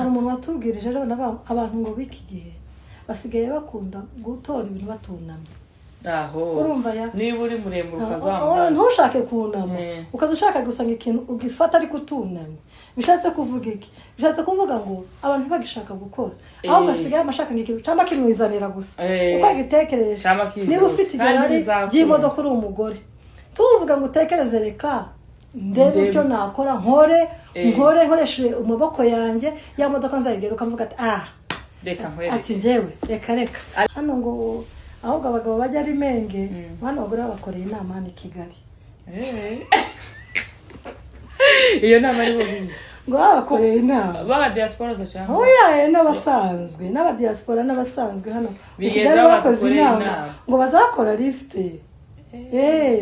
hari umuntu watubwirije rero abantu ngo biki gihe basigaye bakunda gutora ibintu batunamye. Urumva ya niba uri muremure ukazamuka ntushake kunama ukadushaka gusanga ikintu ugifata ariko utunamye. Bishatse kuvuga iki? Bishatse kuvuga ngo abantu bagishaka gukora aho basigaye amashaka ngikintu cyangwa kimwizanira gusa uko agitekereje. Niba ufite igare y'imodoka uri umugore tuvuga ngo utekereze reka ndebe icyo nakora nkoreshe umaboko yanjye ya modoka nzayigera ukavuga ati reka nkwereke ati njyewe reka hano ngo ahubwo abagabo bajya ari menge bano bagore bakoreye inama hano i Kigali. Iyo nama ari bubiri ngo bakoreye inama baba diaspora cyangwa n'abasanzwe n'abadiaspora n'abasanzwe hano bigeza bakoze inama ngo bazakora liste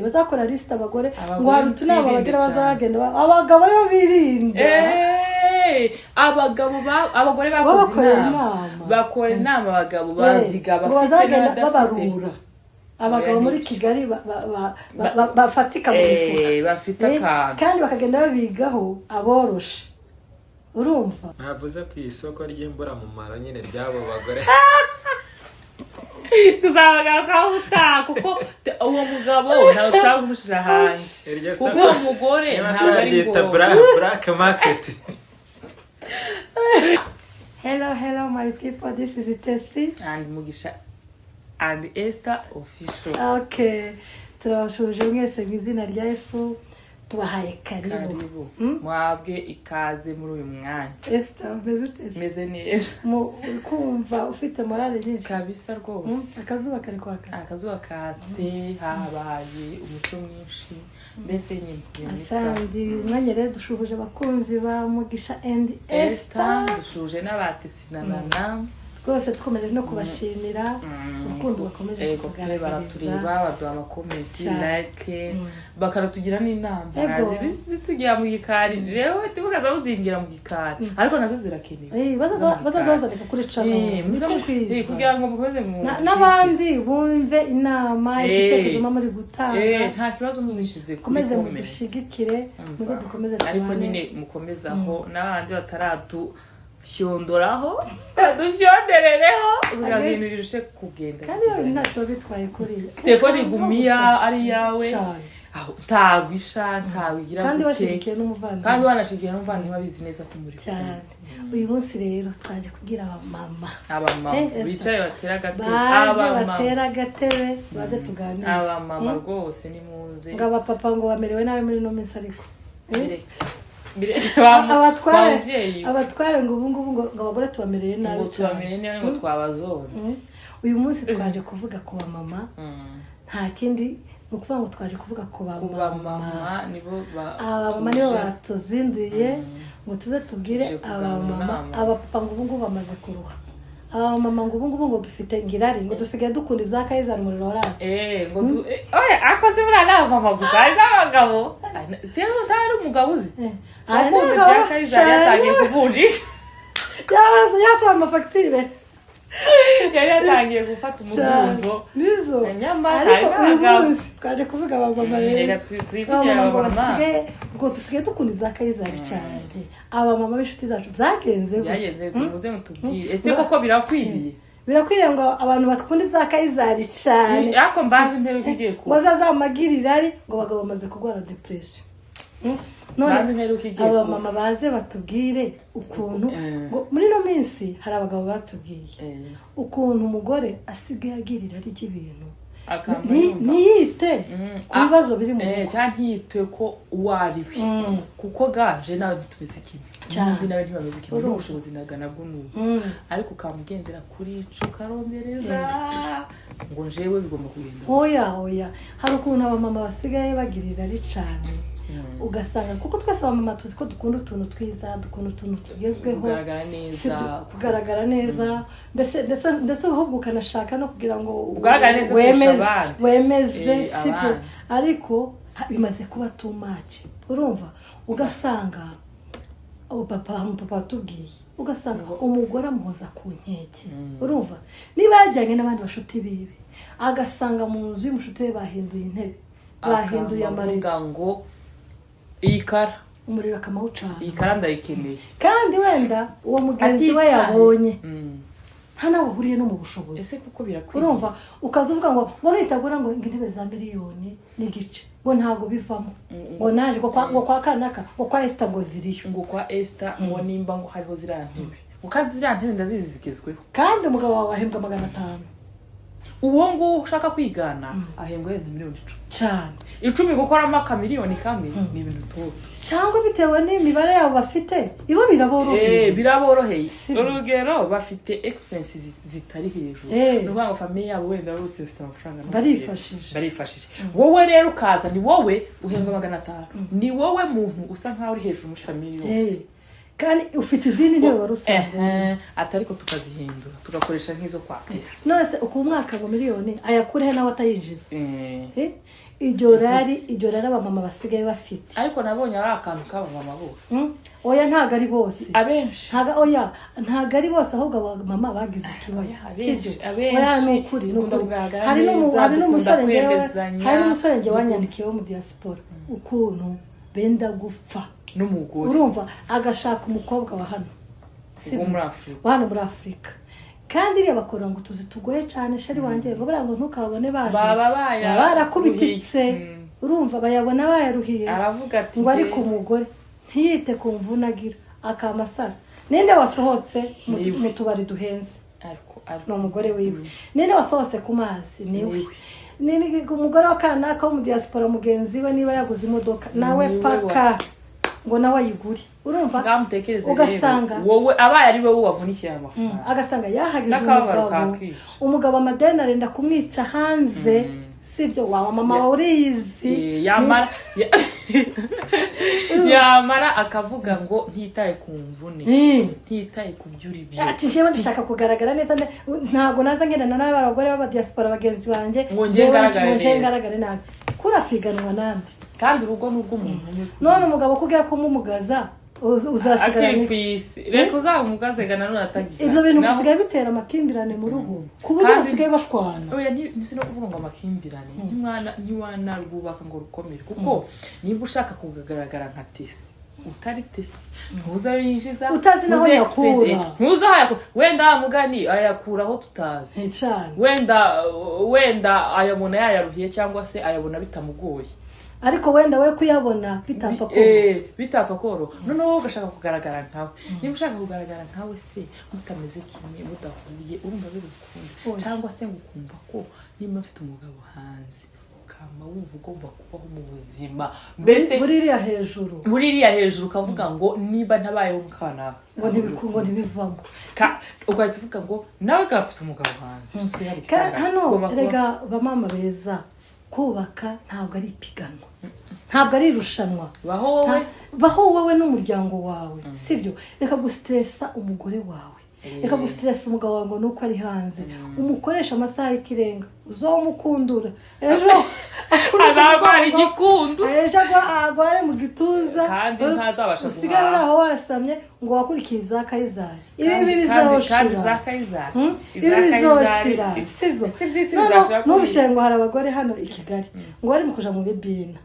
bazakora liste abagore ngo hari utunama bagira bazagenda abagabo rero birinda abagore bakoze inama bakora inama abagabo baziga bafite babarura abagabo muri Kigali bafatika mu ifu bafite akantu kandi bakagenda babigaho aboroshe. Urumva navuze ku isoko ry'imbura mu mara nyine ryabo bagore tuzabagaruka kuko uwo mugabo ntawe ushaka kumushira hanze kuko umugore ntawe ari black market. Hello my people, this is Tessy and Mugisha and Esther official. Okay, turashuje mwese mu izina rya Yesu tubahaye karibu. Mwabwe ikaze muri uyu mwanya. Esther meze neza kumva ufite morale nyinshi kabisa rwose. Akazuba kari kwaka katse habaye umuco mwinshi mbese nyine asandi mwanya rero dushubuje abakunzi ba Mugisha and Esther dushuje n'abatesi nanana rwose twomeje no kubashimira urukundo bakomeje kutugaragariza baratureba baduha amakomenti like bakaratugira n'inama zitugira mu gikari jewe tibukaza uzingira mu gikari ariko nazo zirakenewe bazaza kuri channel kugira ngo mukomeze mu n'abandi bumve inama igitekerezo muri gutanga nta kibazo muzishize komeze mudushigikire muze dukomeze ariko nyine mukomezaho n'abandi bataradu fyondoraho duvyonderereho kugira ngo ibintu birushe kugenda kandi ntacyo bitwaye kuri telefone igumia ari yawe aho tagwisha ntawigira kandi washigikiye n'umuvandimwe kandi wanashigikiye n'umuvandimwe abizi neza ko muri cyane. Uyu munsi rero twaje kugira abamama bicaye batera agatebe baze tuganire abamama rwose ni muze ngo abapapa ngo bamerewe nawe muri no minsi ariko abatware ngo ubu ngubu ngo abagore tubamereye nabi ngo twabazonze. Uyu munsi twaje kuvuga ku bamama nta kindi nukuvuga ngo twaje kuvuga ku bamama nibo batuzinduye ngo tuze tubwire abamama abapapa ngo ubu ngubu bamaze kuruha abamama ngo ubu ngubu ngo dufite ngirari ngo dusigaye dukunda ibyakayizana umuriro waratse ngo akoze buriya n'abamama gusa ari n'abagabo rero ntari umugabo uzi akunze ibyakayizana yatangiye kuvunjisha yasaba amafagitire yari yatangiye gufata umugongo nizo nyamara ariko uyu munsi twaje kuvuga abamama rero twivugira abamama ngo dusigaye dukunda ibyakayizana cyane abamama b'inshuti zacu byagenze tumuze mutubwire ese koko birakwiriye ngo abantu bakunda ibyakayizana cyane ariko mbanze impero kigiye ko bazazamagirira ari ngo bagabo bamaze kurwara depression. None abamama baze batubwire ukuntu muri no minsi hari abagabo batubwiye ukuntu umugore asigaye agirira ari ibintu niyite ku bibazo biri mu cyane ntiyite ko uwariwe kuko ganje nawe tumeze kimwe cyane nawe ntibameze kimwe n'ubushobozi nagana bwo n'ubu ariko kamugendera kuri cukarondereza ngo njewe bigomba kugenda oya hari ukuntu abamama basigaye bagirira ari cyane ugasanga kuko twese abamama tuzi ko dukunda utuntu twiza dukunda utuntu tugezweho kugaragara neza ndetse ahubwo ukanashaka no kugira ngo wemeze sibyo ariko bimaze kuba too much. Urumva ugasanga papa tubwiye ugasanga umugore amuhoza ku nkeke. Urumva niba yajyanye n'abandi bashuti bibi agasanga mu nzu y'umushuti we bahinduye intebe bahinduye amarido ngo ikara umuriro akamawucana iyi karanda yikeneye kandi wenda uwo mugenzi we yabonye nta nawe uhuriye no mu bushobozi ese kuko birakwiye urumva ukazuvuga ngo nitagura ngo intebe za miliyoni n'igice ngo ntago bivamo ngo naje ngo kwa kanaka ngo kwa Esther ngo ziriyo ngo kwa Esther ngo nimba ngo hariho ziriya ntebe ukazi ziriya ntebe ndazizi zigezweho kandi umugabo wawe ahembwa 500 uwo ngo ushaka kwigana ahembwa miliyoni 10 cyane 10 gukoramo akamiliyoni kamwe ni ibintu toto cyangwa bitewe n'imibare yabo bafite ibo biraboroheye biraboroheye urugero bafite expenses zitari hejuru n'ubwo famille yabo wenda bose bafite amafaranga barifashije wowe rero ukaza ni wowe uhembwa 500 ni wowe muntu usa nkaho uri hejuru muri famille yose kandi ufite izindi ntebe warusanzwe atariko tukazihindura tugakoresha nk'izo kwa Tessy nose uko umwaka ngo miliyoni ayakurehe nawe atayinjiza iryo rari abamama basigaye bafite ariko nabonye ari akantu k'abamama bose oya ntago ari bose abenshi ntago ari bose ahubwo abamama bagize ikibazo sibyo oya nukuri hari n'umusore nge wanyandikiyeho mu diaspora ukuntu benda gupfa n'umugore urumva agashaka umukobwa wa hano muri Afrika kandi iriya bakora ngo tuzi tugoye cyane shari wanjye ngo ngo ntukabone baje barakubititse urumva bayabona bayaruhiye aravuga ati ngo ari ku mugore ntiyite ku mvunagira akamasara ninde wasohotse mu tubari duhenze no umugore wiwe ninde wasohotse ku mazi niwe nini umugore wa kanaka wo mu diaspora mugenzi we niba yaguze imodoka nawe paka ngo nawe ayiguri urumva ngamutekereze ugasanga wowe abaye ari wowe wavunikiye amafaranga agasanga yahagije umugabo amadeni arenda kumwica hanze sibyo wawe mama uriyizi yamara akavuga ngo ntitaye ku mvune ntitaye ku byuri byo ati jewe ndashaka kugaragara neza ntago naza ngendana n'abagore b'aba diaspora bagenzi banje ngo ngaragare nabi kurapiganwa nandi kandi urugo n'ubw'umuntu none umugabo kugiye kumugaza uzasigara n'isi reka uzamugazega nanone atagira ibyo bintu bisigaye bitera amakimbirane mu rugo kuburyo basigaye bashwana oya nisino kuvuga ngo amakimbirane ntiwana rwubaka ngo rukomere kuko niba ushaka kugaragara nka Tessy utari Tessy ntuzayinjiza utazi naho yakura ntuzahayakura wenda mugani ayakuraho tutazi wenda ayabona yayaruhiye cyangwa se ayabona bitamugoye ariko wenda we kuyabona bitapfa koro none wowe ugashaka kugaragara nkawe niba ushaka kugaragara nkawe se mutameze kimwe mudahuye urumva birukunda cyangwa se ngukumva ko niba ufite umugabo hanze ukama wumva ugomba kubaho mu buzima mbese muri iriya hejuru ukavuga ngo niba ntabayeho mukanaka ngo ntibivamo ugahita uvuga ngo nawe gafite umugabo hanze hano rega bamama beza kubaka ntabwo ari ipiganwa ntabwo ari irushanwa baho wowe n'umuryango wawe sibyo reka gustressa umugore wawe reka gustressa umugabo wawe ngo nuko ari hanze umukoresha amasaha y'ikirenga uzomukundura ejo azarwara igikundu ejo agware mu gituza kandi ntazabasha guhaha usigaye aho wasamye ngo wakurikiye ibya Kayizari ibi bizahoshira ibi bizoshira sivyo n'ubushengo Harabagore hano i Kigali ngo bari mu kuja mu bibina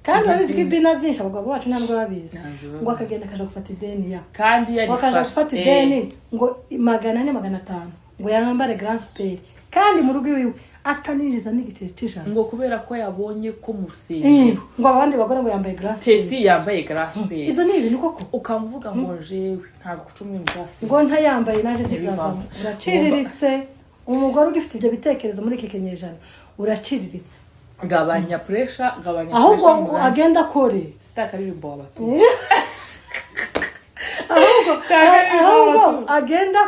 kandi babizi ko ibina byinshi abagabo bacu ntabwo babizi ngo akagenda akaja gufata ideni ya kandi yari gufata ideni ngo 400 500 ngo yambare grand spare kandi mu rugo iwe ataninjiza n'igiceri cy'ijana ngo kubera ko yabonye ko musengero ngo abandi bagore ngo yambaye grand spare Tessy yambaye grand spare ibyo ni ibintu koko ukamuvuga ngo jewe ntabwo kucumwe mutasi ngo ntayambaye naje ntizavamo uraciriritse umugore ugifite ibyo bitekerezo muri iki kinyejana uraciriritse gabanya pressure ahubwo agenda kore sitakarimbo w'abato ahubwo agenda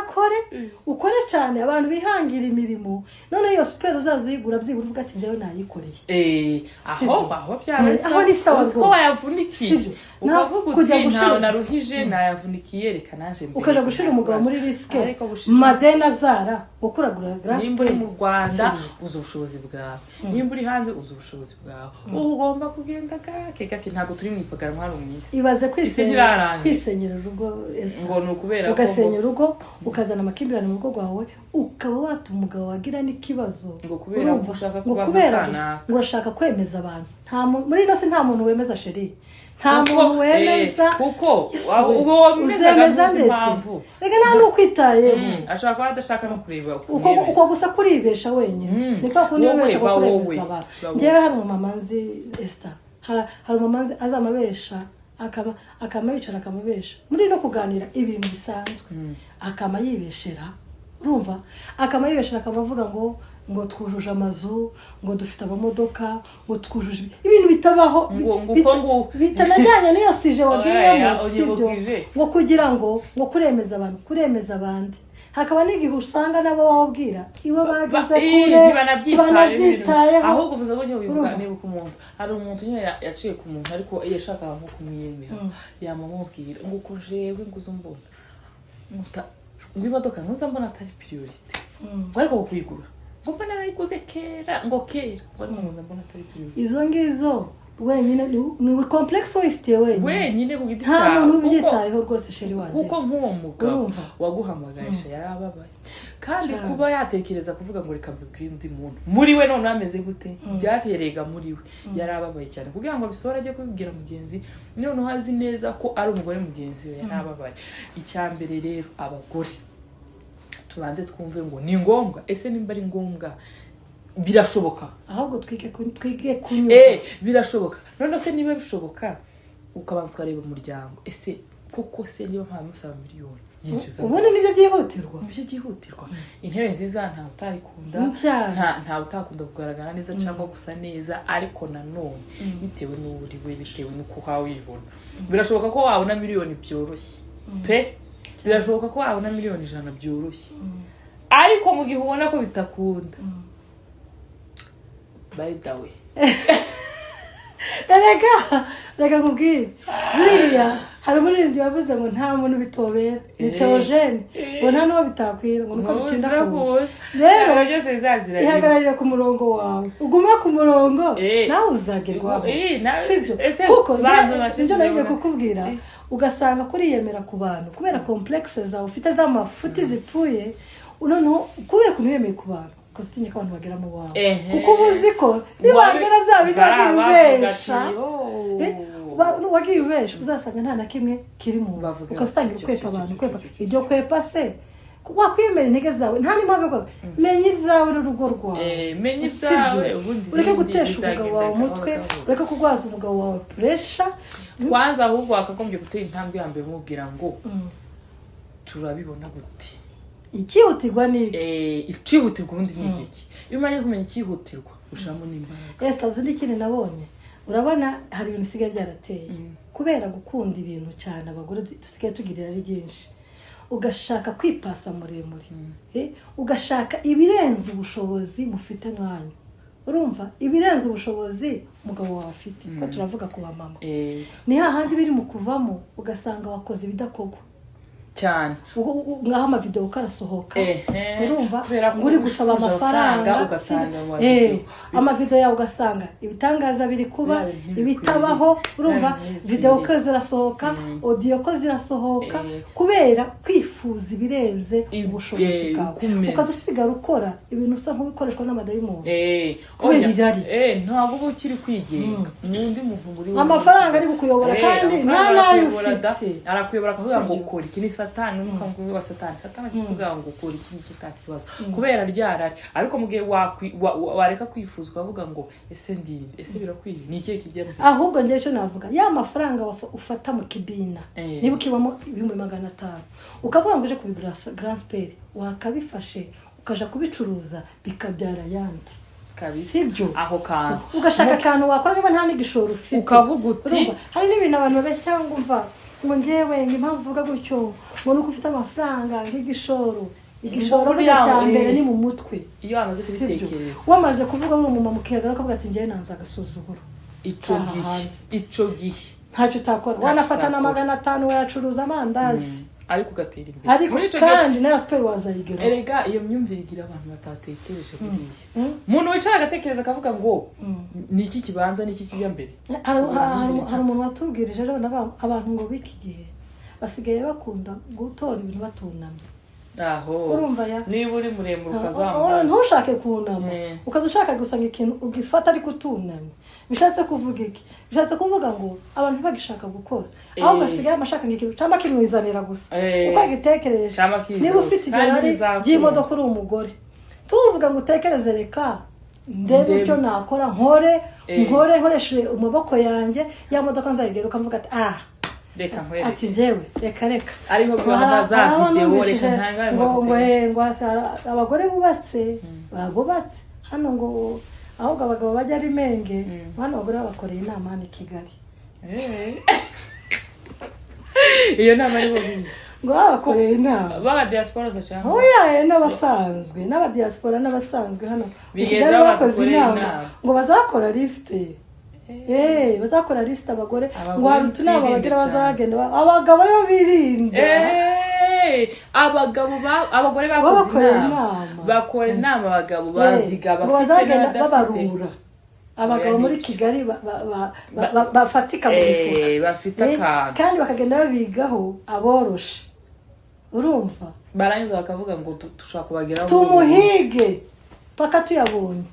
ukore cyane abantu bihangira imirimo none iyo super uzaza uyigura byibura uvuga ati jewe nayikoreye aho byaretse aho ni sawa ko wayavunikiye ukavuga uti ntawe naruhije nayavunikiye reka naje mbere ukaja gushira umugabo muri riske madena zara ukuragura grande nimba uri mu Rwanda uzi ubushobozi bwawe nimba uri hanze uzi ubushobozi bwawe ugomba kugenda gake ntago turi mu ipagara mwaro mwisi ibaze kwisenyera urugo ngo nukubera ugasenya urugo rugo ukazana amakimbirane mu rugo rwawe ukaba watuma umugabo wagira n'ikibazo ngo kubera ko ushaka kuba ngo ashaka kwemeza abantu muri ino si nta muntu wemeza sheri nta muntu wemeza kuko uba wameza impamvu reka nta n'ukwitayeho ashaka kuba adashaka no kureba uko gusa kuribesha wenyine ni kwa kundi wemesha ko kuremeza abantu njyewe hari umumama nzi Esther hari umumama nzi azamabesha akama yicara akamubesha muri no kuganira ibintu bisanzwe akama yibeshera urumva akama yibeshera akavuga ngo twujuje amazu ngo dufite amamodoka ngo twujuje ibintu bitabaho bitanajyanye n'iyo sije wagiyemo sibyo ngo kugira ngo kuremeza abandi hakaba n'igihe usanga nabo wabwira iwe bageze kure banabyitayeho ahubwo uvuze ko cyo wibuka niba ku muntu hari umuntu nyine yaciye ku muntu ariko yashaka nko kumwiyemera yamamubwira ngo kujewe nguzumbona ngo imodoka ntuzambona atari priority ariko kuyigura ngo mbona narayiguze kera ngo ariko mbona atari priority izo ngizo wenyine ni complex wifite wenyine ku giti cyawe nta muntu ubyitayeho rwose sheri wanjye kuko nk'uwo mugabo waguhamagarisha yarababaye kandi kuba yatekereza kuvuga ngo reka mbibwire undi muntu muri we none ameze gute byaterega muri we yarababaye cyane kugira ngo bisora ajye kubibwira mugenzi noneho azi neza ko ari umugore mugenzi we yarababaye icyambere rero abagore tubanze twumve ngo ni ngombwa ese nimba ari ngombwa birashoboka ahubwo twige kunyura birashoboka none se niba bishoboka ukabanza ukareba umuryango ese koko se niba mpamusaba miliyoni yinjiza ubundi nibyo byihutirwa intebe nziza nta utayikunda nta utakunda kugaragara neza cyangwa gusa neza ariko nanone bitewe n'uburiwe bitewe n'uko wibona birashoboka ko wabona miliyoni byoroshye pe birashoboka ko wabona miliyoni 100 byoroshye ariko mu gihe ubona ko bitakunda by the way reka kubwira buriya hari umuririmbyi wavuze ngo nta muntu bitobera ni teogene ngo nta n'uwo bitakwira ngo nuko bitinda kuza rero ihagararira ku murongo wawe ugume ku murongo nawe uzagerwaho sibyo kuko ibyo nagiye kukubwira ugasanga kuriyemera ku bantu kubera complexe zawe ufite z'amafuti zipfuye noneho kubera kuniyemeye ku bantu kuzitinye ko abantu bagera mu wawe kuko ubuzi ko nibagera bya bintu bagibesha wagibesha uzasanga nta na kimwe kiri mu ukastangira kwepa abantu kwepa ibyo kwepa se wakwemera intege zawe nta n'impamvu menya ibyawe n'urugo rwawe menya ibyawe ureke gutesha umugabo wawe umutwe ureke kugwaza umugabo wawe pressure kwanza ahubwo wakagombye gutera intambwe ya mbere mubwira ngo turabibona gute ikihutirwa ni ikihutirwa ubundi ni iki iyo umenye kumenya ikihutirwa ushamo n'imbaraga Esther uzi n'ikindi nabonye urabona hari ibintu bisigaye byarateye kubera gukunda ibintu cyane abagore dusigaye tugirira ari byinshi ugashaka kwipasa muremure ugashaka ibirenze ubushobozi mufite mwanya urumva ibirenze ubushobozi umugabo wawe afite ko turavuga ku bamama ni hahandi biri mu kuvamo ugasanga wakoze ibidakogwa cyane ngaho amavideo karasohoka urumva uri gusaba amafaranga ugasanga amavideo yawe ugasanga ibitangaza biri kuba ibitabaho urumva video ko zirasohoka audio ko zirasohoka kubera kwifuza ibirenze ubushobozi bwawe ukazusigara ukora ibintu usa nk'ubikoreshwa n'amadayimoni kubera irari ntabwo uba ukiri kwigenga n'undi muntu muri amafaranga ari kukuyobora kandi nta nayo ufite arakuyobora akavuga ngo ukora iki satani n'umukango wa satani kuvuga ngo ukora iki kitakibazo kubera ryarari ariko mu gihe wareka kwifuza ukavuga ngo ese birakwiye ni ikihe kigenda ahubwo ngiye cyo navuga ya mafaranga ufata mu kibina niba ukibamo 500 ukavuga ngo uje kubigura grand spare wakabifashe ukaja kubicuruza bikabyara yandi sibyo aho kantu ugashaka kantu wakora niba nta n'igishoro ufite ukavuga uti hari n'ibintu abantu babeshya ngo umva ngo ngewe impamvu uvuga gutyo ngo nuko ufite amafaranga nk'igishoro cyambere ni mu mutwe iyo amaze kubitekereza wamaze kuvuga ngo umumama mukiyagara akavuga ati ngewe nanza agasuzuguro ico gihe ntacyo utakora wanafata na 500 wayacuruza amandazi ariko ugatera imbere ariko kandi nayo spell wazayigera erega iyo myumvire igira abantu batatekereje biriye umuntu wicara agatekereza akavuga ngo ni iki kibanza ni iki kijya mbere hari umuntu watubwirije rero abantu ngo biki gihe basigaye bakunda gutora ibintu batunamye. aho urumva ya niba uri muremure ukazamuka ntushake kunama ukaza ushaka gusanga ikintu ugifata ariko utunamye. Bishatse kuvuga iki? Bishatse kuvuga ngo abantu bagishaka gukora aho basigaye amashaka ngikintu cyangwa kimwizanira gusa uko agitekereje. Niba ufite igare y'imodoka uri umugore tuvuga ngo utekereze reka ndebe icyo nakora nkoreshe amaboko yanjye ya modoka nzayigera ukavuga ati reka nkwereke ati njyewe reka ariho bwabaza video reka ntanga ngo abagore bubatse hano ngo ahubwo abagabo bajya ari menge hano abagore bakoreye inama hano i Kigali. iyo nama ari bobini ngo bakoreye inama baba diaspora cyangwa oya n'abasanzwe n'abadiaspora n'abasanzwe hano bigeza bakoze inama ngo bazakora liste bazakora liste abagore ngo hari utunama bagira bazagenda abagabo bo birinda abagore bakoze inama bakora inama abagabo baziga bafite babarura abagabo muri Kigali bafatika mu mifuka bafite akantu kandi bakagenda babigaho aboroshe. Urumva barangiza bakavuga ngo dushaka kubageraho tumuhige paka tuyabonye.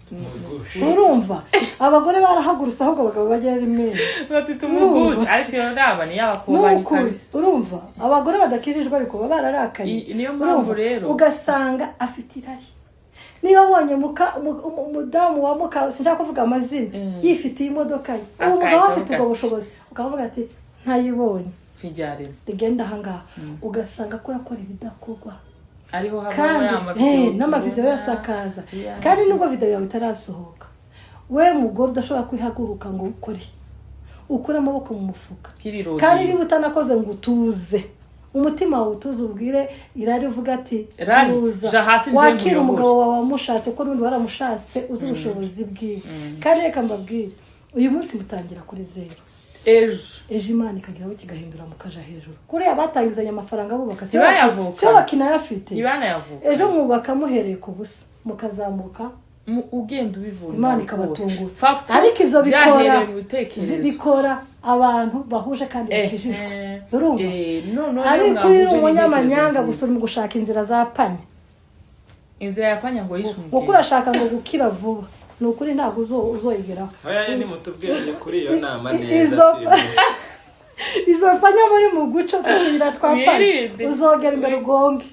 Urumva abagore barahagurutse ahubwo abagabo bajya rimwe bati tumuguje ariko iyo ndaba ni y'abakobwa kabisa. Urumva abagore badakirijwe ariko bararakaye. Niyo mpamvu rero ugasanga afite irari. Niba abonye umudamu wa muka sinshaka kuvuga amazina yifitiye imodoka ye umugabo afite ubwo bushobozi ukavuga ati ntayibonye ntiryarema rigenda ahangaha ugasanga kurakora ibidakorwa ariho havamo n'amavideo yasakaza kandi nubwo video yawe itarasohoka we mugore udashobora kwihaguruka ngo ukore amaboko mu mufuka kandi niba utanakoze ngo utuze umutima wawe utuze ubwire irari uvuga ati tuza wakira umugabo wawe wamushatse ko n'undi waramushatse uzi ubushobozi bwiwe. Kandi reka mbabwire uyu munsi mutangira kuri zero ejo Imana ikageraho kigahindura mukaja hejuru kuri abatangizanya amafaranga bubaka si bakinayafite ejo mwubaka muhereye ku busa mukazamuka ugenda ubivura Imana ikabatungura. Ariko ivyo bikora abantu bahuje kandi bakijijwe. Urumva ariko uri umunyamanyanga gusura mu gushaka inzira zapanya inzira yapanya ngo yishunge uko urashaka ngo gukira vuba nukuri ntabwo uzoyigeraho. Oya ni mutubwire kuri iyo nama neza izo panya muri mu guca tugira twapanya uzogera imbere ugonge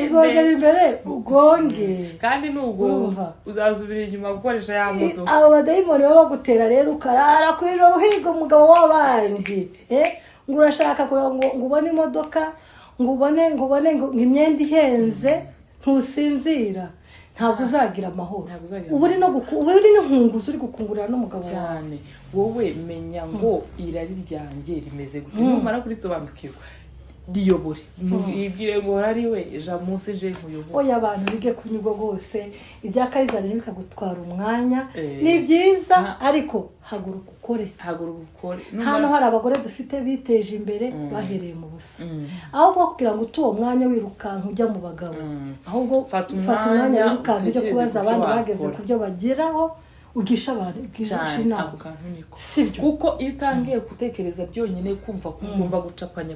uzogera imbere ugonge kandi nugo uzazubira inyuma gukoresha ya modoka. Abo badayimoni baba bagutera rero ukarara ku ijoro uhiga umugabo w'abandi ngo urashaka ngo ubone imodoka ngo ubone imyenda ihenze ntusinzira ntabwo uzagira amahoro. Uri n'inkunguzi uri gukungurira n'umugabo cyane wowe menya ngo irari ryanjye rimeze gute numara kurisobanukirwa riyobore ibwire ngo ari we ejo munsi je nkuyobora. Oya abantu bige kunyugo gose ibya kayizana bikagutwara umwanya ni byiza ariko haguruka ukore hano hari abagore dufite biteje imbere bahereye mu busa ahubwo kugira ngo utuwo mwanya wirukanka ujya mu bagabo ahubwo fata umwanya wirukanka ujya kubaza abandi bageze ku byo bageraho ugisha abantu inama sibyo kuko iyo utangiye gutekereza byonyine kumva ko ugomba gucapanya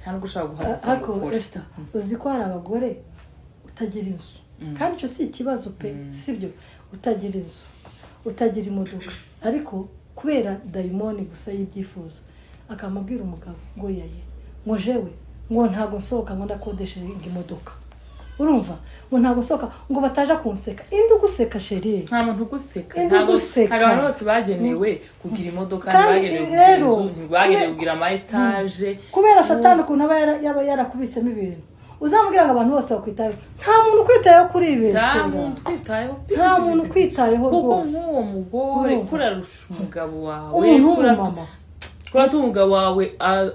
ntabwo ushaka guhagarika ako Esther uzi ko hari abagore utagira inzu kandi cyo si ikibazo pe sibyo utagira inzu utagira imodoka ariko kubera dayimoni gusa yibyifuza akamabwira umugabo ngo yaye ngo jewe ngo ntago nsohoka ngo ndakodesheje imodoka. Urumva ngo ntago soka ngo bataja kunseka indi guseka sheri nta muntu guseka ntago abantu bose bagenewe kugira imodoka bagenewe kugira ama etage kubera satani kuntu aba yarakubitsemo ibintu uzamubwira ngo abantu bose bakwitaye nta muntu kwitayeho kuri ibeshe nta muntu kwitayeho rwose uwo mugore kurarusha umugabo wawe kuratunga wawe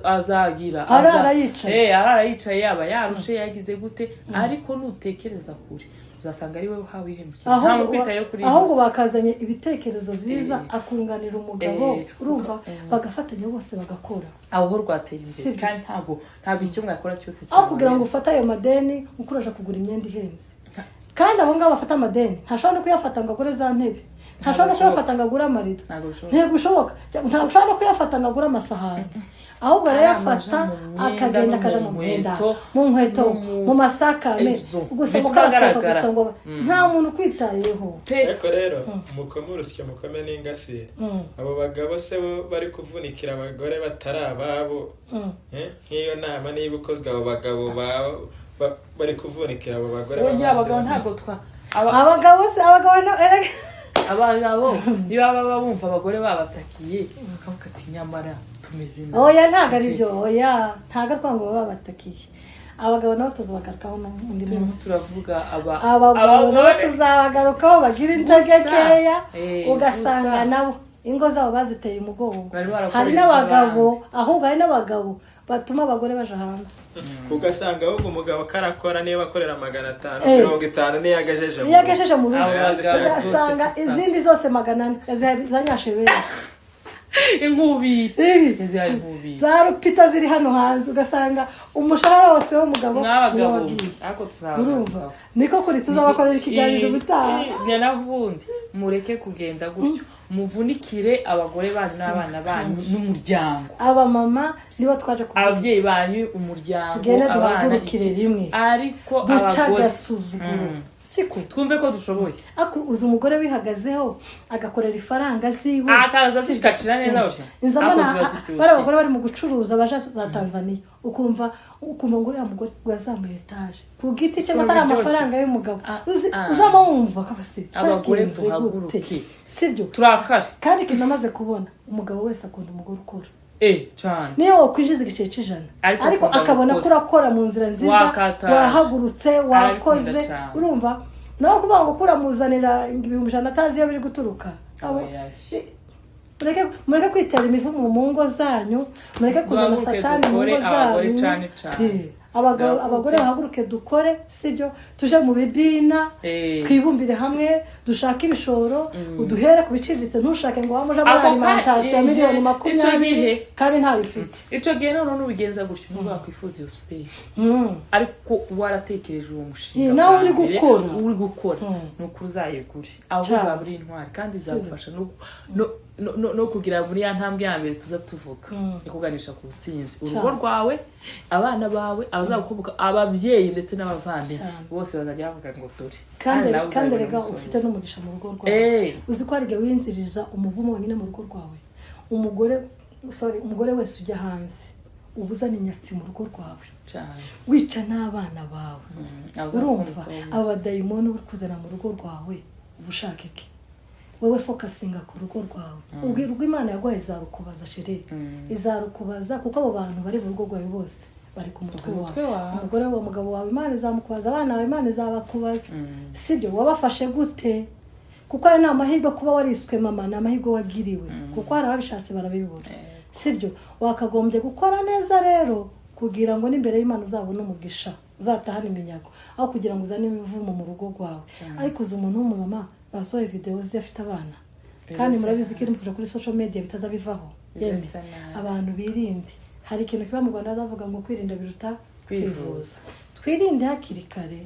azagira ararayicaye yaba yarushe yagize gute ariko nutekereza kuri uzasanga ari wewe hawe ihemukira nta muntu kwitayeho kuri ahubwo bakazanye ibitekerezo byiza akunganira umugabo urumva bagafatanya bose bagakora aho rwatera imbere kandi ntabwo icyo mwakora cyose aho kugira ngo ufate ayo madeni ukuraje kugura imyenda ihenze kandi abo ngabo bafata amadeni ntashobora no kuyafata ngo agure za ntebe ntashobora kuyafata ngo agure amarido ntibishoboka ntashobora no kuyafata ngo agure amasahani ahubwo arayafata akagenda akaja mu mwenda mu nkweto mu masakame gusa mukarasohoka gusa ngo nta muntu kwitayeho ariko rero mukomurusye mukome n'ingasire abo bagabo se bari kuvunikira abagore batari ababo nk'iyo nama niba ukozwe abo bagabo bari kuvunikira abo bagore abagabo ntabwo abagabo niba baba bumva abagore babatakiye bakavuga ati nyamara tumeze neza oya ntago ari byo oya ntago arwango baba babatakiye abagabo nabo tuzabagarukaho n'undi munsi turavuga abagabo nabo tuzabagarukaho bagira integekeya ugasanga nabo ingo zabo baziteye umugongo hari n'abagabo ahubwo hari n'abagabo batuma abagore baje hanze ugasanga ahubwo umugabo karakora niba akorera 500 50 niyagejeje mu rugo ugasanga izindi zose 400 zanyashebera inkubi za rupita ziri hano hanze ugasanga umushahara wose w'umugabo ako tuzabagaruka niko kuri tuzabakorera ikiganiro bitaha navundi mureke kugenda gutyo muvunikire abagore banyu n'abana banyu n'umuryango aba mama nibo twaje kugira ababyeyi banyu umuryango abana rimwe ariko abagore siko twumve ko dushoboye ako uzi umugore wihagazeho agakorera ifaranga ziwe akaza zishikacira neza bose inzamana bari abagore bari mu gucuruza baje za Tanzania ukumva ngo uriya mugore wazamuye etaje ku giti cyo batari amafaranga y'umugabo uzama wumva kabase abagore duhaguruke sibyo turakara kandi kinamaze kubona umugabo wese akunda umugore ukora cyane niyo wakwinjiza igice cy'ijana ariko akabona ko urakora mu nzira nziza wahagurutse wakoze urumva nawe kuvuga ngo kuramuzanira 1,100 atazi iyo biri guturuka mureke kwitera imivumo mu ngo zanyu mureke kuzana satani mu ngo zanyu abagore bahaguruke dukore sibyo tuje mu bibina twibumbire hamwe dushaka ibishoro uduhere kubiciriritse ntushake ngo wamuja muri alimentation ya 20,000 kandi nta bifite ico gihe none n'ubigenza gutyo nuba kwifuza iyo space ariko waratekereje uwo mushinga nawe uri gukora nuko uzayegure aho uzaburi intwari kandi izagufasha no kugira muri ya ntambwe ya mbere tuza tuvuga ikuganisha ku butsinzi urugo rwawe abana bawe abazakubuka ababyeyi ndetse n'abavandimwe bose bazajya bavuga ngo dore kandi rega ufite n'umugisha mu rugo rwawe uzi ko arige winzirija umuvumo wenyine mu rugo rwawe umugore wese ujya hanze ubuzana inyatsi mu rugo rwawe wica n'abana bawe urumva aba dayimoni uri kuzana mu rugo rwawe ubushaka iki wewe focusinga ku rugo rwawe ubwirwa Imana yaguhaye izarukubaza sheri izarukubaza kuko abo bantu bari mu rugo rwawe bose bari ku mutwe wawe umugore wa mugabo wawe Imana izamukubaza abana bawe Imana izabakubaza sibyo wabafashe gute kuko ari namahirwe kuba wariswe mama namahirwe wagiriwe kuko hari ababishatse barabibura sibyo wakagombye gukora neza rero kugira ngo n'imbere y'Imana uzabone umugisha uzatahana iminyago aho kugira ngo uzane imivumo mu rugo rwawe ariko uzi umuntu w'umumama basohoye video zifite abana kandi murabizi ko iri kuri social media bitazabivaho abantu birinde hari ikintu kiba mu Rwanda bavuga ngo kwirinda biruta kwivuza twirinde hakiri kare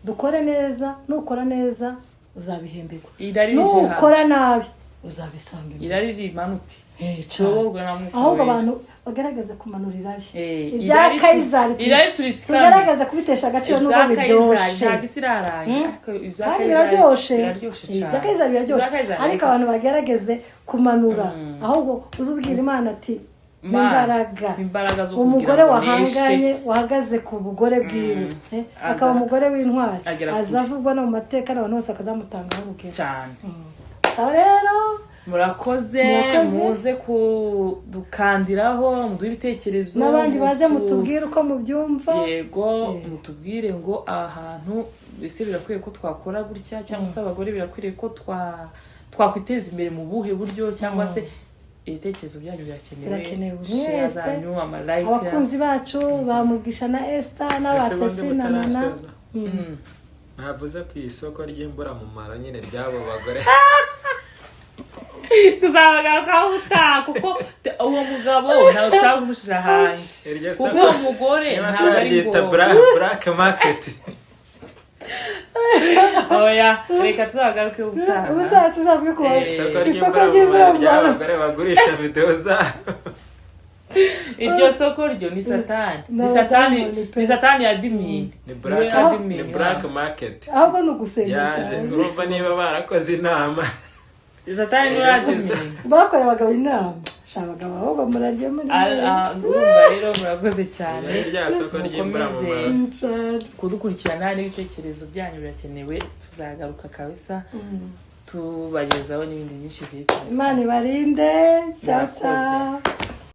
dukore neza nukora neza uzabihemberwa nukora nabi uzabisanga irari rimanuke ahubwo abantu bagaragaza kumanura irari ibya Kayizari tugaragaza kubitesha agaciro n'uko biryoshe biraryoshe ibya Kayizari biraryoshe ariko abantu bagaragaze kumanura ahubwo uzubwira Imana ati imbaraga umugore wahanganye wahagaze ku bugore bwiwe akaba umugore w'intwari azavugwa no mu mateka n'abantu bose akazamutangaho urugero cyane rero murakoze muze kudukandiraho muduhe ibitekerezo n'abandi baze mutubwire uko mubyumva yego mutubwire ngo ahantu ese birakwiye ko twakora gutya cyangwa se abagore birakwiriye ko twakwiteza imbere mu buhe buryo cyangwa se ibitekerezo byanyu birakenewe share zanyu amalike abakunzi bacu bamugisha na Esther n'abatesi na nana navuze ku isoko ry'imbura mu mara nyine ryabo bagore tuzabagarukaho utaha kuko uwo mugabo ntawe ushaka kumushira hanze kuko umugore ntabwo ari ngo black market oya reka tuzagaruke ubutaha tuzavuge ku isoko ry'imburamumaro abagore bagurisha video zabo. iryo soko ryo ni satani ni satani ya dimini ni black market ahubwo ni ugusenga yaje urumva niba barakoze inama satani ni ya dimini bakoreye abagabo inama abagabo aho bamurarye muri urumva rero murakoze cyane rya soko ry'imburamumaro kudukurikirana n'ibitekerezo byanyu birakenewe tuzagaruka kabisa tubagezaho n'ibindi byinshi byiza. Imana ibarinde. Ciao ciao.